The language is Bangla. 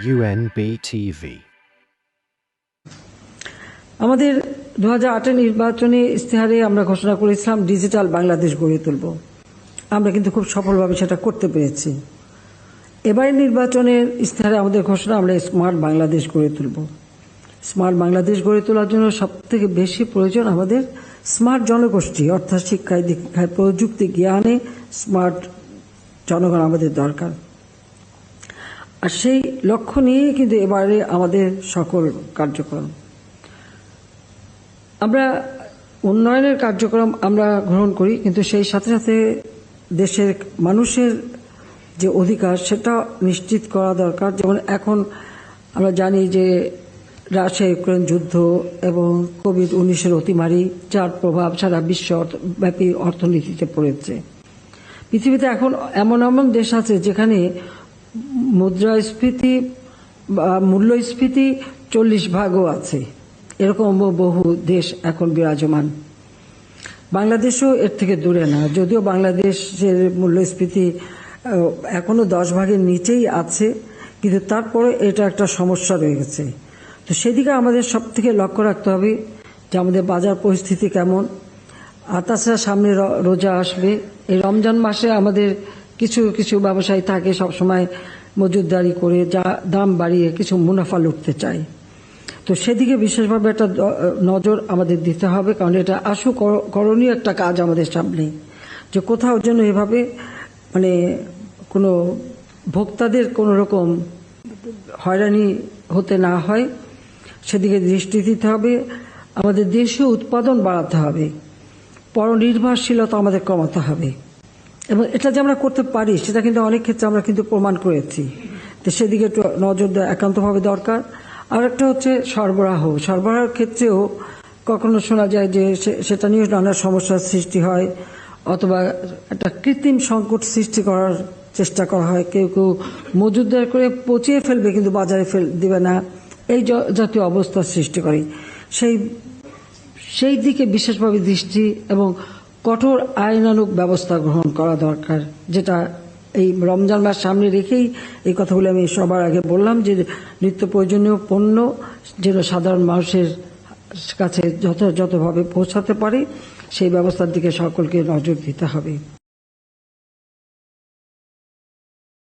UNBTV। আমাদের 2008 নির্বাচনী ইশতেহারে আমরা ঘোষণা করেছিলাম ডিজিটাল বাংলাদেশ গড়ে তুলব। আমরা কিন্তু খুব সফলভাবে সেটা করতে পেরেছি। এবারের নির্বাচনের ইশতেহারে আমাদের ঘোষণা, আমরা স্মার্ট বাংলাদেশ গড়ে তুলব। স্মার্ট বাংলাদেশ গড়ে তোলার জন্য সবথেকে বেশি প্রয়োজন আমাদের স্মার্ট জনগোষ্ঠী, অর্থাৎ শিক্ষায় দীক্ষায় প্রযুক্তি জ্ঞানে স্মার্ট জনগণ আমাদের দরকার। আর সেই লক্ষ্য নিয়ে কিন্তু এবারে আমাদের সকল কার্যক্রম। আমরা উন্নয়নের কার্যক্রম আমরা গ্রহণ করি, কিন্তু সেই সাথে সাথে দেশের মানুষের যে অধিকার সেটা নিশ্চিত করা দরকার। যেমন এখন আমরা জানি যে রাশিয়া ইউক্রেন যুদ্ধ এবং কোভিড-19 অতিমারি, যার প্রভাব সারা বিশ্বব্যাপী অর্থনীতিতে পড়েছে। পৃথিবীতে এখন এমন এমন দেশ আছে যেখানে মুদ্রাস্ফীতি বা মূল্যস্ফীতি 40% আছে। এরকম বহু দেশ এখন বিরাজমান। বাংলাদেশও এর থেকে দূরে না, যদিও বাংলাদেশের মূল্যস্ফীতি এখনো 10% নিচেই আছে, কিন্তু তারপরে এটা একটা সমস্যা রয়ে গেছে। তো সেদিকে আমাদের সব থেকে লক্ষ্য রাখতে হবে যে আমাদের বাজার পরিস্থিতি কেমন। আর তাছাড়া সামনে রোজা আসবে, এই রমজান মাসে আমাদের কিছু কিছু ব্যবসায়ী থাকে সবসময় মজুতদারি করে যা দাম বাড়িয়ে কিছু মুনাফা লুটতে চায়। তো সেদিকে বিশেষভাবে একটা নজর আমাদের দিতে হবে, কারণ এটা আশু করণীয় একটা কাজ আমাদের সামনে, যে কোথাও যেন এভাবে মানে কোনো ভোক্তাদের কোনো রকম হয়রানি হতে না হয়, সেদিকে দৃষ্টি দিতে হবে। আমাদের দেশীয় উৎপাদন বাড়াতে হবে, পরনির্ভরশীলতা আমাদের কমাতে হবে, এবং এটা যে আমরা করতে পারি সেটা কিন্তু অনেক ক্ষেত্রে আমরা কিন্তু প্রমাণ করেছি। তো সেদিকে একটু নজর দেওয়া একান্তভাবে দরকার। আর একটা হচ্ছে সরবরাহের ক্ষেত্রেও কখনো শোনা যায় যে সেটা নিয়ে নানা সমস্যার সৃষ্টি হয়, অথবা একটা কৃত্রিম সংকট সৃষ্টি করার চেষ্টা করা হয়। কেউ কেউ মজুতদার করে পচিয়ে ফেলবে কিন্তু বাজারে দিবে না, এই জাতীয় অবস্থার সৃষ্টি করে। সেই দিকে বিশেষভাবে দৃষ্টি এবং কঠোর আইনানুগ ব্যবস্থা গ্রহণ করা দরকার, যেটা এই রমজান মাস সামনে রেখেই এই কথাগুলো আমি সবার আগে বললাম, যে নিত্য প্রয়োজনীয় পণ্য যেন সাধারণ মানুষের কাছে যথাযথভাবে পৌঁছাতে পারে সেই ব্যবস্থার দিকে সকলকে নজর দিতে হবে।